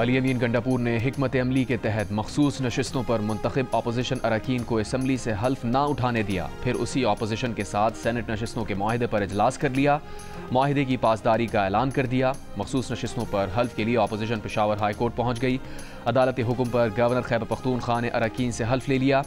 अली अमीन गंडापुर ने हिकमत अमली के तहत मखसूस नशिस्तों पर मुंतखब अपोजिशन अरकान को असम्बली से हल्फ ना उठाने दिया। फिर उसी अपोजिशन के साथ सेनेट नशिस्तों के माहिदे पर इजलास कर लिया। माहिदे की पासदारी का ऐलान कर दिया। मखसूस नशिस्तों पर हल्फ के लिए अपोजिशन पेशावर हाई कोर्ट पहुँच गई। अदालती हुक्म पर गवर्नर खैबर पख्तूनख्वा ने अरकान से हल्फ ले लिया।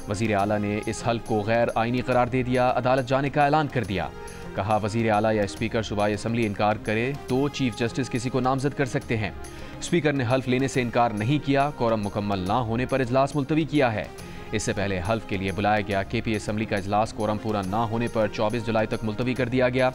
वज़ीर आला ने इस हल्फ को गैर आइनी करार दे दिया। अदालत जाने का ऐलान कर दिया। कहा, वज़ीर आला या स्पीकर सूबाई असम्बली इनकार करे तो चीफ जस्टिस किसी को नामजद कर सकते हैं। स्पीकर ने हल्फ लेने से इनकार नहीं किया। कोरम मुकम्मल ना होने पर इजलास मुलतवी किया है। इससे पहले हल्फ के लिए बुलाया गया KP असम्बली का इजलास कोरम पूरा ना होने पर 24 जुलाई तक मुलतवी कर दिया गया।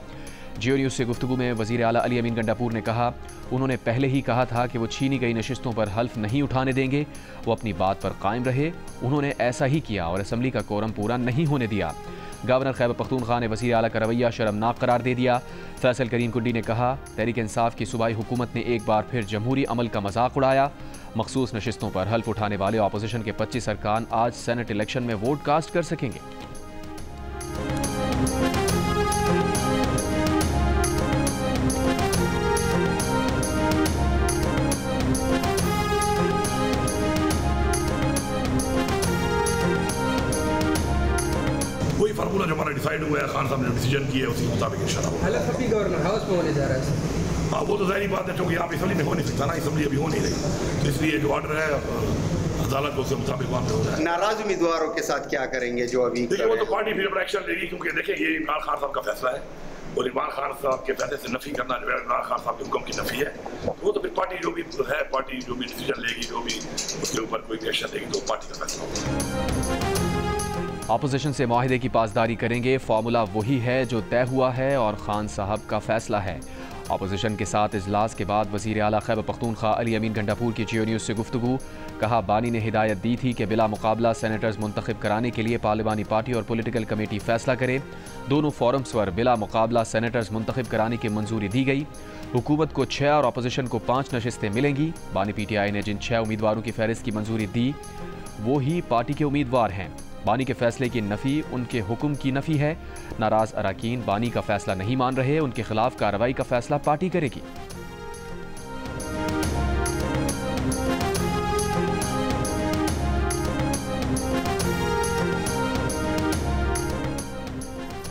जियो न्यूज़ से गुफ्तगू में वज़ीर आला अली अमीन गंडापुर ने कहा, उन्होंने पहले ही कहा था कि वो छीनी गई नशिस्तों पर हल्फ नहीं उठाने देंगे। वो अपनी बात पर कायम रहे। उन्होंने ऐसा ही किया और असम्बली का कोरम पूरा नहीं होने दिया। गवर्नर खैबर पख्तूनख्वा ने वज़ीर आला का रवैया शर्मनाक करार दे दिया। फैसल करीम कुंडी ने कहा, तहरीक इंसाफ की सूबाई हुकूमत ने एक बार फिर जमहूरी अमल का मजाक उड़ाया। मखसूस नशिस्तों पर हल्फ उठाने वाले अपोजिशन के 25 अरकान आज सेनेट इलेक्शन में वोट कास्ट कर सकेंगे। वही फार्मूला जो हमारा डिसाइड हुआ है, खान साहब ने डिसीजन किया है, उसी के मुताबिक इंशाल्लाह हालात अभी गवर्नर हाउस में होने जा रहा है। हाँ, वो तो ज़ाहिर बात है, क्योंकि आप असम्बली में हो नहीं सकता ना, असम्बली अभी हो नहीं रही, तो इसलिए जो ऑर्डर है अदालत को उसके मुताबिक वहाँ पे हो जाए। नाराज उम्मीदवारों के साथ क्या करेंगे जो अभी? देखिए, वो तो पार्टी फिर अपना एक्शन लेगी, क्योंकि देखिए ये इमरान खान साहब का फैसला है और इमरान खान साहब के फैसले से नफी करना जो है इमरान खान साहब के हुक्म की नफी है। वो तो फिर पार्टी जो भी है, पार्टी जो भी डिसीजन लेगी, जो भी उसके ऊपर कोई भी एक्शन लेगी, तो पार्टी का फैसला होगा। अपोजिशन से माहिदे की पासदारी करेंगे। फार्मूला वही है जो तय हुआ है और खान साहब का फैसला है। अपोजिशन के साथ इजलास के बाद वज़ीर आला खैबर पख्तूनख्वा अली अमीन गंडापुर की जियो न्यूज़ से गुफ्तगू। कहा, बानी ने हिदायत दी थी कि बिला मुकाबला सेनेटर्स मुंतखब कराने के लिए पार्लिमानी पार्टी और पॉलिटिकल कमेटी फैसला करे। दोनों फोरम्स पर बिला मुकाबला सेनेटर्स मुंतखब कराने की मंजूरी दी गई। हुकूमत को 6 और अपोजिशन को 5 नशिस्तें मिलेंगी। बानी PTI ने जिन 6 उम्मीदवारों की फहरिस्त की मंजूरी दी वो ही पार्टी के उम्मीदवार हैं। बानी के फैसले की नफ़ी उनके हुक्म की नफ़ी है। नाराज अरकान बानी का फैसला नहीं मान रहे। उनके खिलाफ कार्रवाई का फैसला पार्टी करेगी।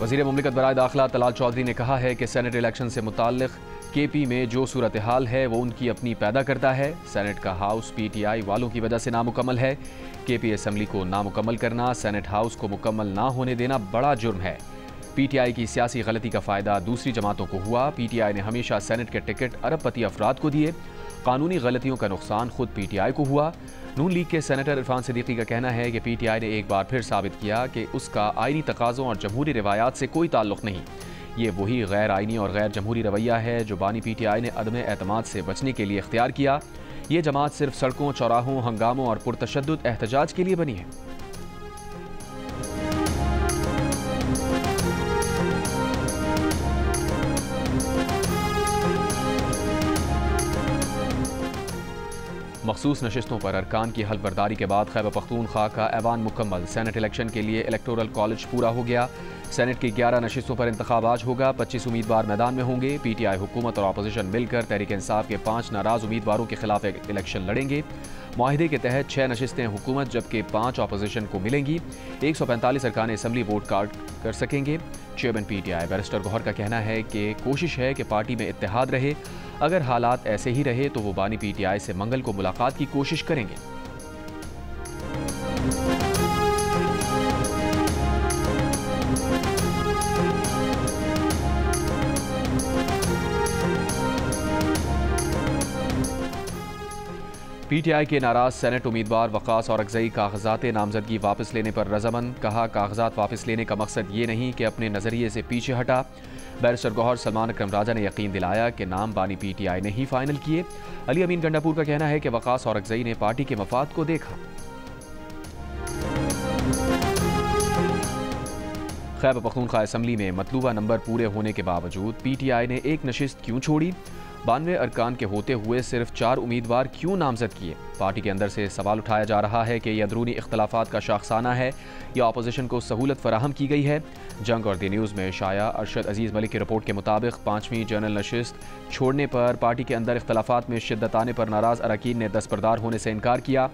वज़ीर मुमलिकत बराए दाखिला तलाल चौधरी ने कहा है कि सेनेट इलेक्शन से मुताल्लिक़ KP में जो सूरत हाल है वो उनकी अपनी पैदा करता है। सेनेट का हाउस PTI वालों की वजह से नामुकम्मल है। KP असम्बली को नामुकम्मल करना, सेनेट हाउस को मुकम्मल ना होने देना बड़ा जुर्म है। PTI की सियासी गलती का फ़ायदा दूसरी जमातों को हुआ। PTI ने हमेशा सेनेट के टिकट अरबपति अफराद को दिए। कानूनी गलतियों का नुकसान खुद PTI को हुआ। नून लीग के सेनेटर इरफान सिद्दीकी का कहना है कि PTI ने एक बार फिर साबित किया कि उसका आइनी तकाज़ों और जमहूरी रिवायात से कोई ताल्लुक़ नहीं। ये वही गैर आइनी और गैर जमहूरी रवैया है जो बानी PTI ने अदम एतमाद से बचने के लिए इख्तियार किया। ये जमात सिर्फ सड़कों, चौराहों, हंगामों और पुरतशद्दुद एहतजाज के लिए बनी है। मखसूस नशिस्तों पर अरकान की हल्फ बर्दारी के बाद खैबर पख्तूनख्वा का ऐवान मुकम्मल। सेनेट इलेक्शन के लिए इलेक्टोरल कॉलेज पूरा हो गया। सेनेट की 11 नशिस्तों पर इंतखाब आज होगा। 25 उम्मीदवार मैदान में होंगे। PTI हुकूमत और अपोजिशन मिलकर तहरीक इंसाफ के 5 नाराज उम्मीदवारों के खिलाफ इलेक्शन लड़ेंगे। माहिदे के तहत 6 नशिस्तें हुकूमत जबकि 5 अपोजिशन को मिलेंगी। 145 अरकान असम्बली वोट कास्ट कर सकेंगे। चेयरमैन PTI बैरिस्टर गौहर का कहना है कि कोशिश है कि पार्टी में इत्तेहाद रहे। अगर हालात ऐसे ही रहे तो वो बानी PTI से मंगल को मुलाकात की कोशिश करेंगे। PTI के नाराज सेनेट उम्मीदवार वकास औरकज़ई कागजात नामजदगी वापस लेने पर रजामंद। कहा, कागजात वापस लेने का मकसद ये नहीं कि अपने नज़रिए से पीछे हटा। बैरिस्टर गौहर सलमान अकरम राजा ने यकीन दिलाया कि नाम बानी PTI ने ही फाइनल किए। अली अमीन गंडापुर का कहना है कि वकास औरकज़ई ने पार्टी के मफाद को देखा। खैबर पख्तूनख्वा असम्बली में मतलूबा नंबर पूरे होने के बावजूद PTI ने एक नशिस्त क्यों छोड़ी? 92 अरकान के होते हुए सिर्फ 4 उम्मीदवार क्यों नामजद किए? पार्टी के अंदर से सवाल उठाया जा रहा है कि यह अंदरूनी इख्तलाफात का शाखसाना है या अपोजिशन को सहूलत फराहम की गई है। जंग और दी न्यूज़ में शाया अरशद अजीज़ मलिक की रिपोर्ट के मुताबिक 5वीं जनरल नशिस्त छोड़ने पर पार्टी के अंदर इख्तलाफात में शिद्दत आने पर नाराज़ अरकान ने दस्तबरदार होने से इनकार किया।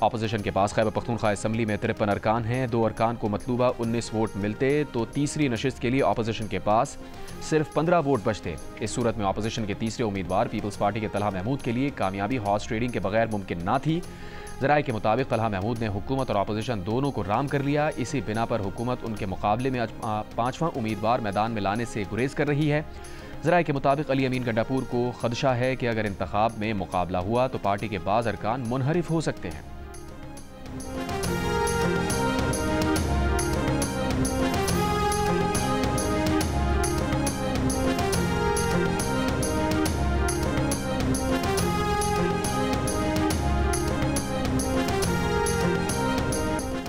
अपोजिशन के पास खैबर पख्तूनख्वा असम्बली में 53 अरकान हैं। 2 अरकान को मतलूबा 19 वोट मिलते तो तीसरी नशिस्त के लिए अपोजिशन के पास सिर्फ 15 वोट बचते। इस सूरत में अपोजिशन के तीसरे उम्मीदवार पीपल्स पार्टी के तलहा महमूद के लिए कामयाबी हॉर्स ट्रेडिंग के बगैर मुमकिन ना थी। ज़राए के मुताबिक तलहा महमूद ने हुकूमत और अपोजिशन दोनों को राम कर लिया। इसी बिना पर हुकूमत उनके मुकाबले में आज 5वां उम्मीदवार मैदान में लाने से गुरेज कर रही है। ज़राए के मुताबिक अली अमीन गंडापुर को खदशा है कि अगर इंतखाब में मुकाबला हुआ तो पार्टी के बाज़ अरकान मुनहरिफ हो सकते हैं।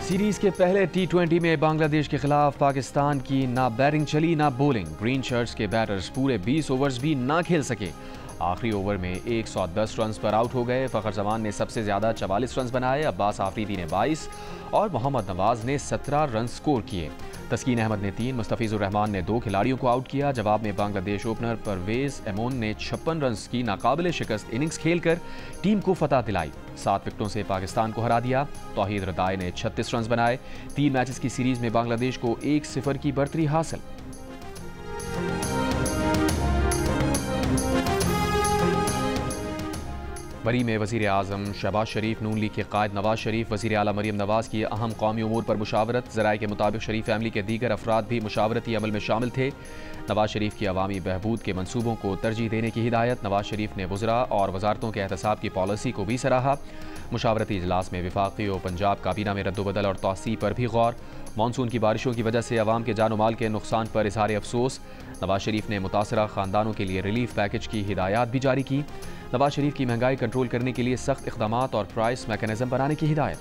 सीरीज के पहले T20 में बांग्लादेश के खिलाफ पाकिस्तान की ना बैटिंग चली ना बॉलिंग। ग्रीन शर्ट्स के बैटर्स पूरे 20 ओवर्स भी ना खेल सके। आखिरी ओवर में 110 रन पर आउट हो गए। फ़खर जमान ने सबसे ज़्यादा 44 रन बनाए, अब्बास आफरीदी ने 22 और मोहम्मद नवाज ने 17 रन स्कोर किए। तस्कीन अहमद ने 3, मुस्तफिजुर रहमान ने 2 खिलाड़ियों को आउट किया। जवाब में बांग्लादेश ओपनर परवेज एमोन ने 56 रन की नाकाबिले शिकस्त इनिंग्स खेलकर टीम को फतह दिलाई। 7 विकेटों से पाकिस्तान को हरा दिया। तौहीद रदाई ने 36 रन बनाए। 3 मैचेस की सीरीज में बांग्लादेश को 1-0 की बढ़तरी हासिल। बरी में वज़ीर आज़म शहबाज शरीफ, नून लीग के कायद नवाज शरीफ, वज़ीर आला मरियम नवाज की अहम कौमी उमूर पर मुशावरत। ज़राए के मुताबिक शरीफ फैमिली के दीगर अफराद भी मुशावरती अमल में शामिल थे। नवाज शरीफ की अवामी बहबूद के मनसूबों को तरजीह देने की हिदायत। नवाज शरीफ ने वज़रा और वजारतों के एहतसाब की पॉलिसी को भी सराहा। मुशावरती इजलास में वफाकी और पंजाब काबीना में रद्दोबदल और तौसी पर भी गौर। मानसून की बारिशों की वजह से अवाम के जानो माल के नुकसान पर इजहार अफसोस। नवाज शरीफ ने मुतासरा ख़ानदानों के लिए रिलीफ पैकेज की हिदायत भी जारी की। नवाज शरीफ की महंगाई कंट्रोल करने के लिए सख्त इक़दामात और प्राइस मैकेनिज्म बनाने की हिदायत।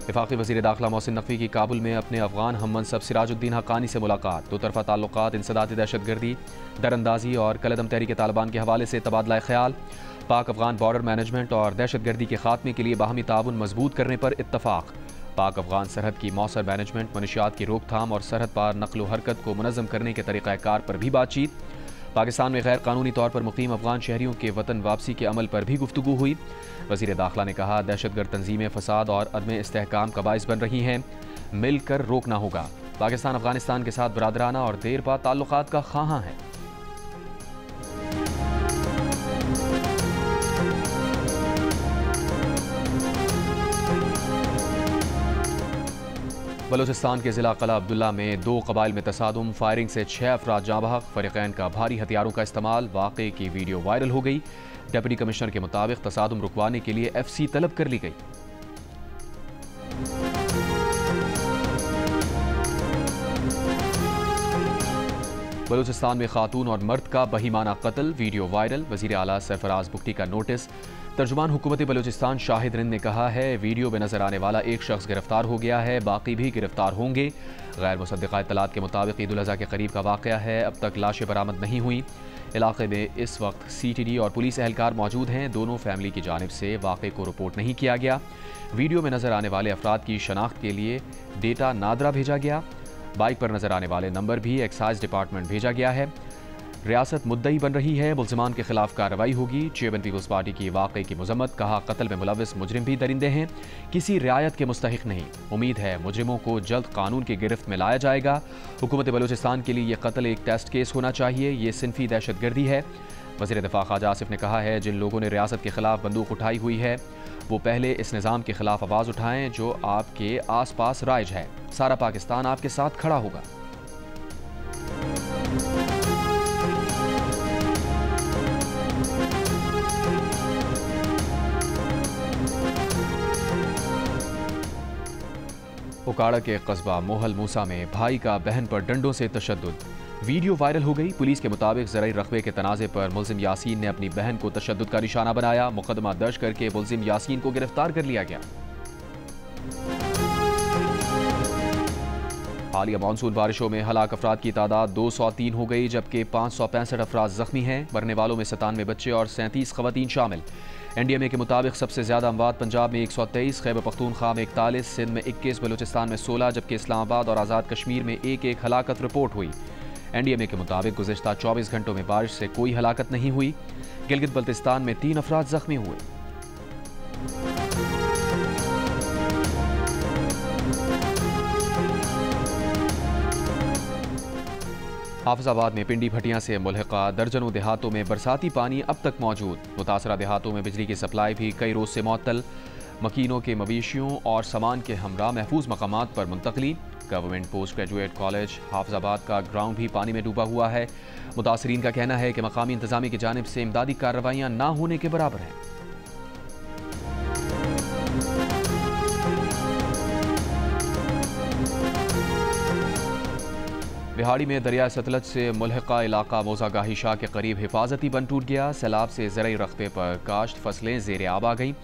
वफाकी वज़ीर दाखिला मोहसिन नकवी की काबुल में अपने अफगान हम मनसब सिराजुद्दीन हक्कानी से मुलाकात। दो तरफा ताल्लुकात, इंसदादी दहशतगर्दी, दरअंदाजी और कलदम तहरीक तालिबान के हवाले से तबादला ख्याल। पाक अफगान बॉर्डर मैनेजमेंट और दहशतगर्दी के खात्मे के लिए बाहमी ताउन मजबूत करने पर इत्तफाक। पाक अफगान सरहद की मौसर मैनेजमेंट, मनशियात की रोकथाम और सरहद पार नकलो हरकत को मुनज़्ज़म करने के तरीक़ाकार पर भी बातचीत। पाकिस्तान में गैर कानूनी तौर पर मुक़ीम अफगान शहरियों के वतन वापसी के अमल पर भी गुफ्तगू हुई। वज़ीर दाखिला ने कहा, दहशतगर्द तंजीमें फसाद और अदम इस्तेहकाम का बाइस बन रही हैं, मिलकर रोकना होगा। पाकिस्तान अफगानिस्तान के साथ बरादराना और देरपा ताल्लुकात का ख़्वाहां है। बलूचिस्तान के ज़िला क़ला अब्दुल्ला में 2 क़बाइल में तसादुम, फायरिंग से 6 अफराद जाँ बहक। फ़रीक़ैन का भारी हथियारों का इस्तेमाल। वाक़े की वीडियो वायरल हो गई। डिप्टी कमिश्नर के मुताबिक तसादुम रुकवाने के लिए FC तलब कर ली गई। बलूचिस्तान में खातून और मर्द का बहीमाना कत्ल, वीडियो वायरल। वज़ीर आला सरफराज बुगटी का नोटिस। तर्जुमान हुकूमत बलूचिस्तान शाहिद रिंद ने कहा है, वीडियो में नजर आने वाला एक शख्स गिरफ्तार हो गया है, बाकी भी गिरफ्तार होंगे। गैर मुसद्दिक़ा इत्तलात के मुताबिक ईद उल अज़हा के करीब का वाक़या है। अब तक लाशें बरामद नहीं हुई। इलाके में इस वक्त CTD और पुलिस एहलकार मौजूद हैं। दोनों फैमिली की जानिब से वाक़े को रिपोर्ट नहीं किया गया। वीडियो में नजर आने वाले अफराद की शनाख्त के लिए डेटा नादरा भेजा गया। बाइक पर नजर आने वाले नंबर भी एक्साइज डिपार्टमेंट भेजा गया है। रियासत मुद्दई बन रही है, मुल्ज़िमान के खिलाफ कार्रवाई होगी। चेयरमैन पीपल्स पार्टी की वाक़े की मजम्मत। कहा, कत्ल में मुलविस मुजरिम भी दरिंदे हैं, किसी रियायत के मुस्तहिक नहीं। उम्मीद है मुजरिमों को जल्द कानून की गिरफ्त में लाया जाएगा। हुकूमत बलूचिस्तान के लिए यह कत्ल एक टेस्ट केस होना चाहिए। ये सिनफी दहशतगर्दी है। वज़ीर दिफ़ा ख्वाजा आसिफ ने कहा है, जिन लोगों ने रियासत के खिलाफ बंदूक उठाई हुई है वो पहले इस निज़ाम के खिलाफ आवाज़ उठाएं जो आपके आस पास राइज है। सारा पाकिस्तान आपके साथ खड़ा होगा। उकाड़ा के कस्बा मोहल मूसा में भाई का बहन पर डंडों से तशद्दुद, वीडियो वायरल हो गई। पुलिस के मुताबिक ज़राई रकबे के तनाज़े पर मुल्ज़िम यासीन ने अपनी बहन को तशद्दुद का निशाना बनाया। मुकदमा दर्ज करके मुल्ज़िम यासीन को गिरफ्तार कर लिया गया। हालिया मानसून बारिशों में हलाक अफराद की तादाद 203 हो गई, जबकि 565 अफराद जख्मी हैं। मरने वालों में 97 बच्चे और 37 खवातीन शामिल। NDMA के मुताबिक सबसे ज़्यादा अमवात पंजाब में 123, खैबर पख्तूनख्वा में 41, सिंध में 21, बलूचिस्तान में 16, जबकि इस्लामाबाद और आज़ाद कश्मीर में एक हलाकत रिपोर्ट हुई। NDMA के मुताबिक गुज़िश्ता 24 घंटों में बारिश से कोई हलाकत नहीं हुई। गिलगित बल्तिस्तान में 3 अफराद जख्मी हुए। हाफिजाबाद में पिंडी भटियां से मुल्हिका दर्जनों देहातों में बरसाती पानी अब तक मौजूद। मुतासरा देहातों में बिजली की सप्लाई भी कई रोज से मुअत्तल। मकीनों के मवेशियों और सामान के हमरा महफूज मकामात पर मुंतकली। Government post graduate college Hafizabad का ग्राउंड भी पानी में डूबा हुआ है। मुतासरीन का कहना है कि मकामी इंतजामी की जानिब से इमदादी कार्रवाइयाँ ना होने के बराबर हैं। बिहाड़ी में दरिया सतलज से मुल्हिका इलाका मोजागाही शाह के करीब हिफाजती बंद टूट गया। सैलाब से ज़रई रकबे पर काश्त फसलें ज़ेर आब आ गईं।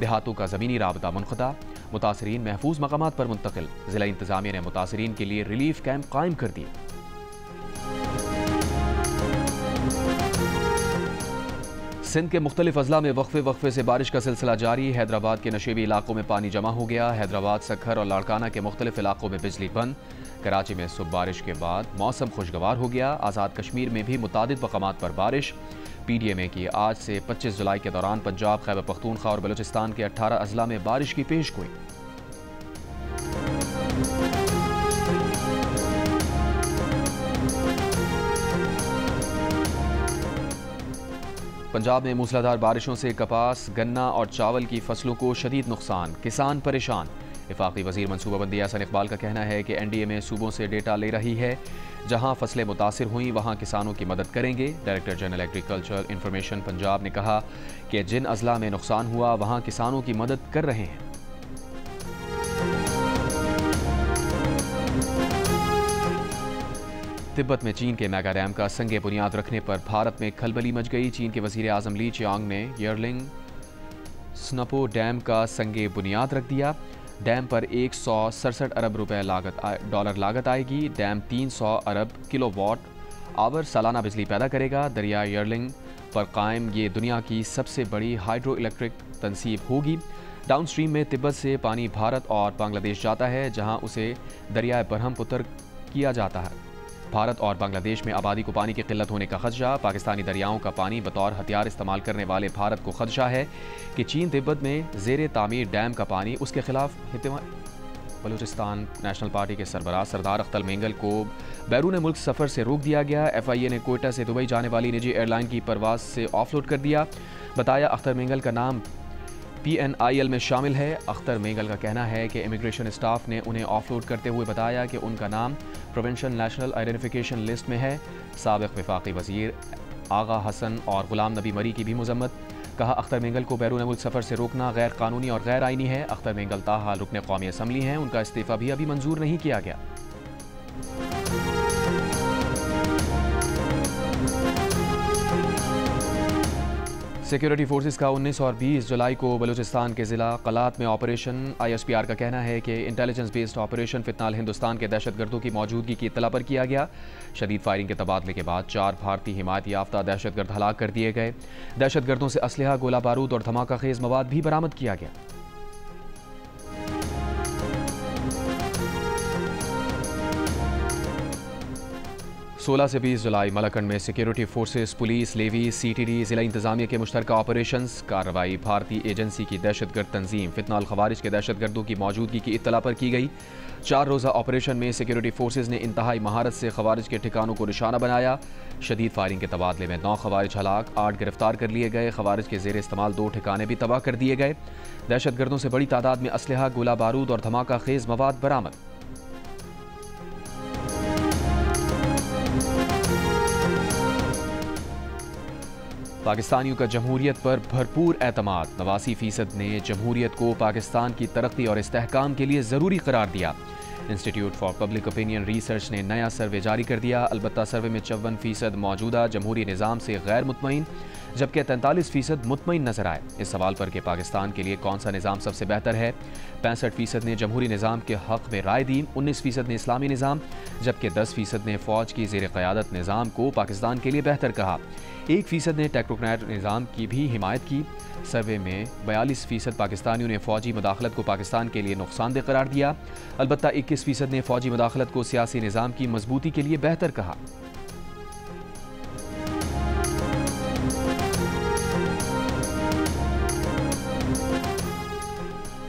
देहातों का ज़मीनी राबता मुनक़ता। मुतासरीन महफूज मकामात पर मुंतकिल। ज़िला इंतज़ामिया ने मुतासरीन के लिए रिलीफ कैंप कायम कर दिए। सिंध के मुख्तलिफ अजला में वक्फे से बारिश का सिलसिला जारी। हैदराबाद के नशेबी इलाकों में पानी जमा हो गया। हैदराबाद, सखर और लाड़काना के मुख्तलिफ इलाकों में बिजली बंद। कराची में सुबह बारिश के बाद मौसम खुशगवार हो गया। आज़ाद कश्मीर में भी मुतादिद मकामात पर बारिश। PDMA की आज से 25 जुलाई के दौरान पंजाब, खैबर पख्तूनख्वा और बलूचिस्तान के 18 अजला में बारिश की पेशगोई। पंजाब में मूसलाधार बारिशों से कपास, गन्ना और चावल की फसलों को शदीद नुकसान, किसान परेशान। वफाकी वजीर मनसूबाबंदी हसन इकबाल का कहना है कि NDMA सूबों से डेटा ले रही है। जहां फसलें मुतासिर हुई वहां किसानों की मदद करेंगे। Director general agriculture information Punjab ने कहा कि जिन अजला में नुकसान हुआ वहां किसानों की मदद कर रहे हैं। तिब्बत में चीन के मेगा डैम का संगे बुनियाद रखने पर भारत में खलबली मच गई। चीन के वजीर आजम ली चियांग ने यर्लिंग स्नपो डैम का संगे बुनियाद रख दिया। डैम पर 167 अरब डॉलर लागत आएगी। डैम 300 अरब किलोवाट आवर सालाना बिजली पैदा करेगा। दरिया यर्लिंग पर कायम ये दुनिया की सबसे बड़ी हाइड्रो इलेक्ट्रिक तनसीब होगी। डाउन स्ट्रीम में तिब्बत से पानी भारत और बांग्लादेश जाता है, जहां उसे दरियाए ब्रह्मपुत्र किया जाता है। भारत और बांग्लादेश में आबादी को पानी की किल्लत होने का खदशा। पाकिस्तानी दरियाओं का पानी बतौर हथियार इस्तेमाल करने वाले भारत को खदशा है कि चीन तिब्बत में ज़ेर तामीर डैम का पानी उसके खिलाफ बलूचिस्तान नेशनल पार्टी के सरबराह सरदार अख्तर मेंगल को बैरून मुल्क सफ़र से रोक दिया गया। FIA ने कोयटा से दुबई जाने वाली निजी एयरलाइन की परवाज से ऑफलोड कर दिया। बताया अख्तर मेंगल का नाम PNIL में शामिल है। अख्तर मेंगल का कहना है कि इमिग्रेशन स्टाफ ने उन्हें ऑफलोड करते हुए बताया कि उनका नाम प्रोविंशियल नेशनल आइडेंटिफिकेशन लिस्ट में है। साबिक़ वफाकी वज़ीर आगा हसन और गुलाम नबी मरी की भी मजम्मत। कहा अख्तर मेंगल को बैरून मुल्क सफ़र से रोकना गैर कानूनी और गैर आइनी है। अख्तर मेंगल ताहाल रुकन कौमी असम्बली हैं, उनका इस्तीफ़ा भी अभी मंजूर नहीं किया गया। सिक्योरिटी फोर्सेस का 19 और 20 जुलाई को बलूचिस्तान के ज़िला कलात में ऑपरेशन। ISPR का कहना है कि इंटेलिजेंस बेस्ड ऑपरेशन फितनाल हिंदुस्तान के दहशतगर्दों की मौजूदगी की इत्तला पर किया गया। शदीद फायरिंग के तबादले के बाद 4 भारतीय हिमायत याफ्ता दहशतगर्द हलाक कर दिए गए। दहशतगर्दों से असलहा, गोला बारूद और धमाका खेज मवाद भी बरामद किया गया। सोलह से 20 जुलाई मलकंड में security forces, police, levy, CTD, ज़िला इंतजामिया के मुश्तरका ऑपरेशंस। कार्रवाई भारतीय एजेंसी की दहशतगर्द तंजीम फितनाल खवारिज के दहशतगर्दों की मौजूदगी की इत्तला पर की गई। 4 रोज़ा ऑपरेशन में सिक्योरिटी फोर्सेस ने इंतहाई महारत से खवारिज के ठिकानों को निशाना बनाया। शदीद फायरिंग के तबादले में 9 खवारिज हलाक, 8 गिरफ्तार कर लिए गए। खवारिज के ज़ेर इस्तेमाल 2 ठिकाने भी तबाह कर दिए गए। दहशतगर्दों से बड़ी तादाद में असलहा, गोला बारूद और धमाका खेज मवाद बरामद। पाकिस्तानियों का जमहूरियत पर भरपूर एतमाद। 89% ने जमहूरियत को पाकिस्तान की तरक्की और इस्तेहकाम के लिए ज़रूरी करार दिया। Institute for public opinion research ने नया सर्वे जारी कर दिया। अलबत्ता सर्वे में 54% मौजूदा जमहूरी निज़ाम से गैर मुतमईन। जबकि 43% मुतमईन नजर आए। इस सवाल पर कि पाकिस्तान के लिए कौन सा निज़ाम सबसे बेहतर है, 65% ने जमहूरी निज़ाम के हक़ में राय दी, 19% ने इस्लामी निज़ाम, जबकि 10% ने फ़ौज की ज़ेर क़यादत निज़ाम को पाकिस्तान के लिए बेहतर कहा। 1% ने टेक्नोक्रेट निज़ाम की भी हिमायत की। सर्वे में 42% पाकिस्तानियों ने फ़ौजी मुदाखलत को पाकिस्तान के लिए नुकसानदेह करार दिया। अलबत्ता 21% ने फ़ौजी मुदाखलत को सियासी निज़ाम की मजबूती के लिए बेहतर कहा।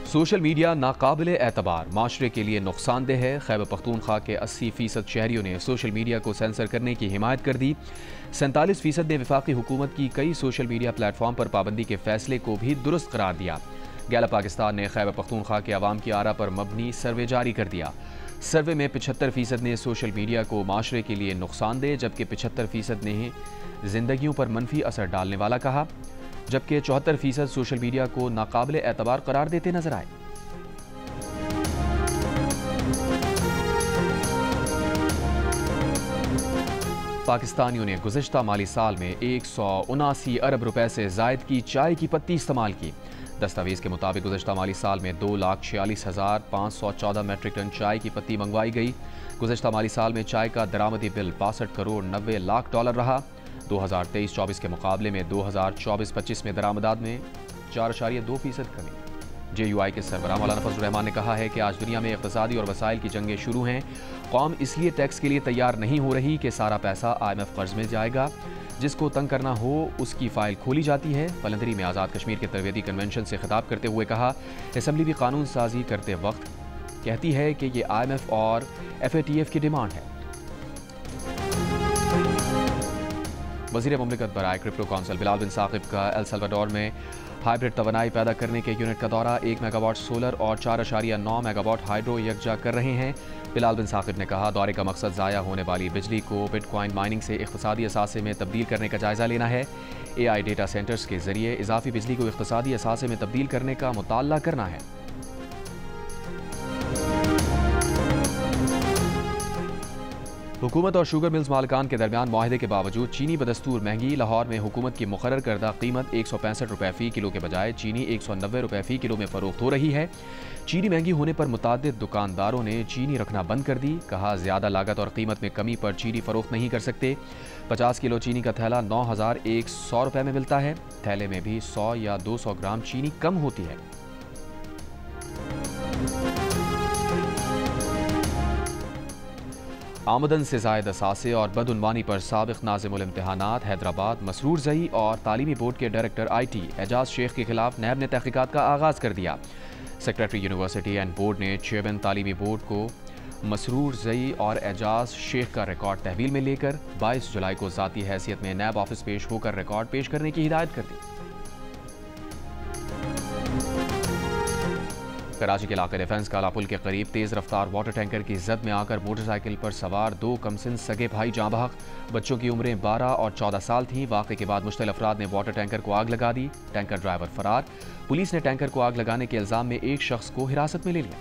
सोशल मीडिया नाकाबिले एतबार, माशरे के लिए नुकसानदेह है। खैबर पख्तूनख्वा के 80% शहरियों ने सोशल मीडिया को सेंसर करने की हिमायत कर दी। 47% ने वफाकी हुकूमत की कई सोशल मीडिया प्लेटफॉर्म पर पाबंदी के फैसले को भी दुरुस्त करार दिया। गैलप पाकिस्तान ने खैबर पख्तूनख्वा के अवाम की आरा पर मबनी सर्वे जारी कर दिया। सर्वे में 75% ने सोशल मीडिया को माशरे के लिए नुकसानदेह, जबकि 75% ने जिंदगियों पर मनफी असर डालने वाला कहा, जबकि 74% सोशल मीडिया को नाकाबिले एतबार करार देते नजर आए। पाकिस्तानियों ने गुज़िश्ता माली साल में 179 अरब रुपए से जायद की चाय की पत्ती इस्तेमाल की। दस्तावेज़ के मुताबिक गुज़िश्ता माली साल में 2,46,514 मेट्रिक टन चाय की पत्ती मंगवाई गई। गुज़िश्ता माली साल में चाय का दरामदी बिल 62 करोड़ 90 लाख डॉलर रहा। 2023-24 के मुकाबले में 2024-25 में दरामदात में 4.2% कमी। JUI के सरबराह मौलाना फजल रहमान ने कहा है कि आज दुनिया में इक़्तिसादी और वसाइल की जंगें शुरू हैं। कौम इसलिए टैक्स के लिए तैयार नहीं हो रही कि सारा पैसा IMF कर्ज में जाएगा। जिसको तंग करना हो उसकी फाइल खोली जाती है। पलंदरी में आज़ाद कश्मीर के तरबियती कन्वेंशन से खिताब करते हुए कहा, असम्बली भी कानून साजी करते वक्त कहती है कि ये IMF और FATF की डिमांड है। वज़ीर मुमलिकत बराए क्रिप्टो काउंसिल बिलाल बिन साकिब का एल सल्वाडोर में हाइब्रिड तवानाई पैदा करने के यूनिट का दौरा। 1 मेगावाट सोलर और 4.9 मेगावाट हाइड्रो यकजा कर रहे हैं। बिलाल बिन साकिब ने कहा, दौरे का मकसद ज़ाया होने वाली बिजली को बिटकॉइन माइनिंग से इक़्तिसादी असासे में तब्दील करने का जायज़ा लेना है। AI डेटा सेंटर्स के जरिए इजाफी बिजली को इक़्तिसादी असासे में तब्दील करने का मुताल्ला करना है। हुकूमत और शुगर मिल्स मालिकान के दरमियान मुआहदे के बावजूद चीनी बदस्तूर महंगी। लाहौर में हुकूमत की मुकर्रर करदा कीमत 165 रुपये फ़ी किलो के बजाय चीनी 190 रुपये फ़ी किलो में फ़रोख्त हो रही है। चीनी महंगी होने पर मुतादिद दुकानदारों ने चीनी रखना बंद कर दी। कहा, ज़्यादा लागत और कीमत में कमी पर चीनी फ़रोख्त नहीं कर सकते। 50 किलो चीनी का थैला 9,100 रुपये में मिलता है। थैले में भी 100 या 200 ग्राम चीनी कम होती है। आमदन से ज़ायद असासे और बदउनवानी पर साबिक़ नाज़िमुल इम्तिहानात हैदराबाद मसरूर ज़ई और तालीमी बोर्ड के डायरेक्टर IT एजाज शेख के खिलाफ नैब ने तहक़ीक़ात का आगाज़ कर दिया। सेक्रेटरी यूनिवर्सिटी एंड बोर्ड ने चेयरमैन तालीमी बोर्ड को मसरूर ज़ई और एजाज शेख का रिकॉर्ड तहवील में लेकर 22 जुलाई को ज़ाती हैसियत में नैब ऑफिस पेश होकर रिकॉर्ड पेश करने की हिदायत कर दी। कराची के इलाके डिफेंस काला पुल के करीब तेज रफ्तार वाटर टैंकर की जद में आकर मोटरसाइकिल पर सवार 2 कमसिन सगे भाई जाँ बहक। बच्चों की उम्रें 12 और 14 साल थीं। वाक़े के बाद मुश्तल अफराद ने वाटर टैंकर को आग लगा दी। टैंकर ड्राइवर फरार। पुलिस ने टैंकर को आग लगाने के इल्जाम में एक शख्स को हिरासत में ले लिया।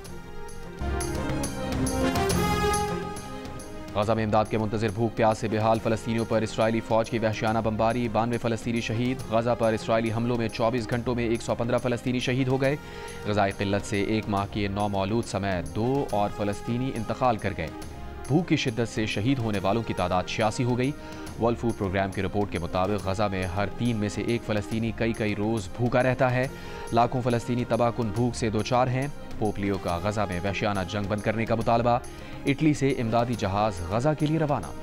गजा में इमदाद के मुंतज़िर भूख प्यास से बेहाल फ़लस्तीनियों पर इसराइली फ़ौज की वहशियाना बमबारी। 92 फ़लस्तीनी शहीद। गजा पर इसराइली हमलों में 24 घंटों में 115 फ़लस्तीनी शहीद हो गए। ग़ज़ाई क़िल्लत से 1 माह के नौमौलूद समेत 2 और फ़लस्तीनी इंतकाल कर गए। भूख की शिद्दत से शहीद होने वालों की तादाद 86 हो गई। वर्ल्ड फूड प्रोग्राम की रिपोर्ट के मुताबिक गजा में हर 3 में से 1 फ़लस्तीनी कई रोज़ भूखा रहता है। लाखों फ़लस्तीनी तबाहकुन भूख से दो चार हैं। पोप लियो का गजा में वहशियाना जंग बंद करने का मुतालबा। इटली से इमदादी जहाज गजा के लिए रवाना।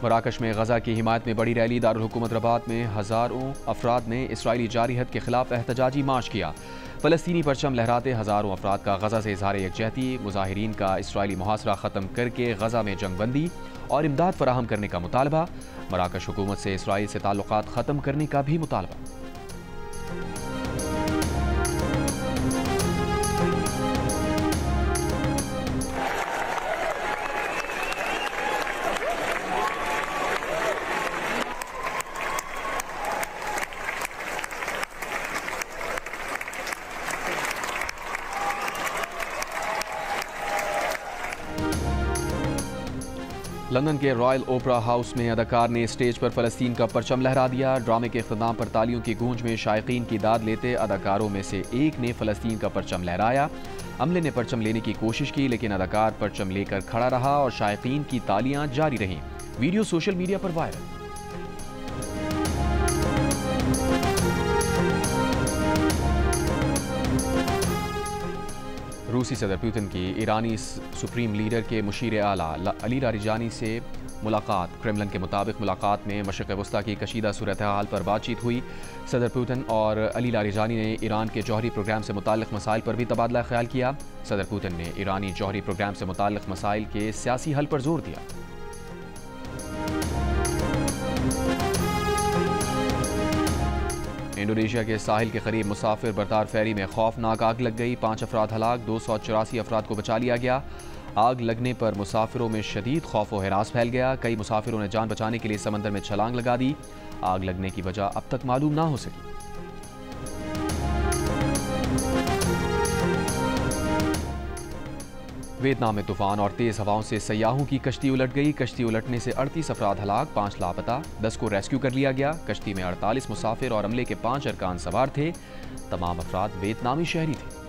मराकश में गजा की हिमायत में बड़ी रैली। दारुल हुकूमत रबात में हज़ारों अफराद ने इसराइली जारिहत के खिलाफ एहतजाजी मार्च किया। फ़लस्तीनी परचम लहराते हज़ारों अफराद का गजा से इज़हार यकजहती। मुजाहिरीन का इसराइली मुहासरा ख़त्म करके गजा में जंग बंदी और इमदाद फराहम करने का मुतालबा। मराकश हुकूमत से इसराइल से ताल्लुकात ख़त्म करने का भी मुतालबा। लंदन के रॉयल ओपरा हाउस में अदाकार ने स्टेज पर फ़लस्तीन का परचम लहरा दिया। ड्रामे के इख्तिताम पर तालियों की गूंज में शायकीन की दाद लेते अदाकारों में से एक ने फ़लस्तीन का परचम लहराया। अमले ने परचम लेने की कोशिश की, लेकिन अदाकार परचम लेकर खड़ा रहा और शायकीन की तालियां जारी रहीं। वीडियो सोशल मीडिया पर वायरल। रूसी सदर पुतिन की ईरानी सुप्रीम लीडर के मुशीर आला अली लारिजानी से मुलाकात। क्रेमलिन के मुताबिक मुलाकात में मशरिक़ वस्ता की कशीदा सूरत हाल पर बातचीत हुई। सदर पुतिन और अली लारिजानी ने ईरान के जौहरी प्रोग्राम से मुताल्लिक़ मसाइल पर भी तबादला ख्याल किया। सदर पुतिन ने ईरानी जौहरी प्रोग्राम से मुताल्लिक़ मसाइल के सियासी हल पर जोर दिया। इंडोनेशिया के साहिल के करीब मुसाफिर बरतार फेरी में खौफनाक आग लग गई। 5 अफराद हलाक, 284 अफराद को बचा लिया गया। आग लगने पर मुसाफिरों में शदीद खौफ व हिरास फैल गया। कई मुसाफिरों ने जान बचाने के लिए समंदर में छलांग लगा दी। आग लगने की वजह अब तक मालूम ना हो सकी। वियतनाम में तूफान और तेज हवाओं से सयाहों की कश्ती उलट गई। कश्ती उलटने से 38 अफराद हलाक, 5 लापता, 10 को रेस्क्यू कर लिया गया। कश्ती में 48 मुसाफिर और अमले के 5 अरकान सवार थे। तमाम अफराद वियतनामी शहरी थे।